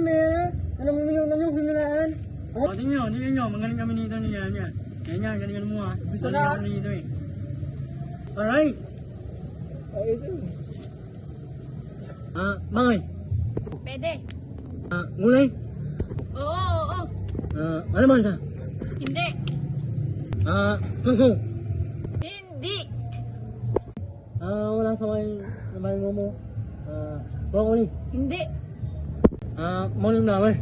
Ano mo yung huminaan? Tingnan nyo, magaling kami dito niya. Yan, galingan mo ha. Bisa na kami dito eh. Alright. Okay, sir. Mangay. Pwede. Gulay. Oo. Ano man siya? Hindi. Kangkong. Hindi. Wala sa may mo. Broccoli. Hindi. Morning flower.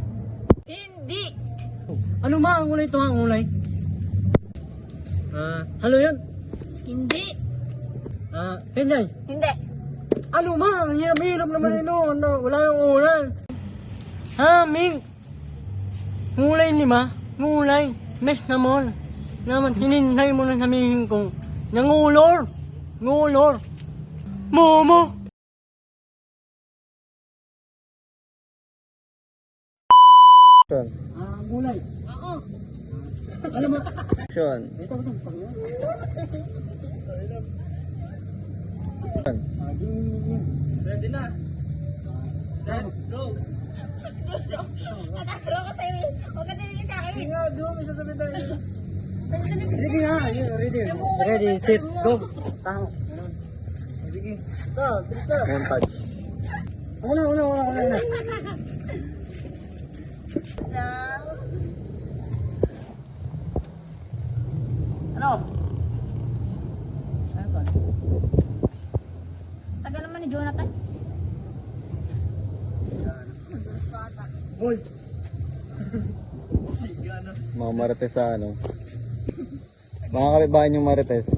Hindi. Ano ba ang gulay ito ang gulay? Halo yun? Hindi. Hinday. Hindi. Ano ba? Ang hirap naman ito. Wala yung ulan. Ming? Ngulay ni ma? Ngulay. Mes naman. Naman hinintay mo na sabihin kong nangulor. Ngulor. Momo. Gulay. Oo. Ano ba? Action. Ito. Ready na. Set, go. Nataklo ko sa'yo. Huwag ka tumingin sa akin. Nga, do, may sasabihin tayo. Sige nga. Ready, set, go. Tama. Sige. Bilis na. Montage. Una. Ano? Ano ba? Tagal naman ni Jonathan. Boy. Mga marites sa ano. Mga kabibahan yung marites.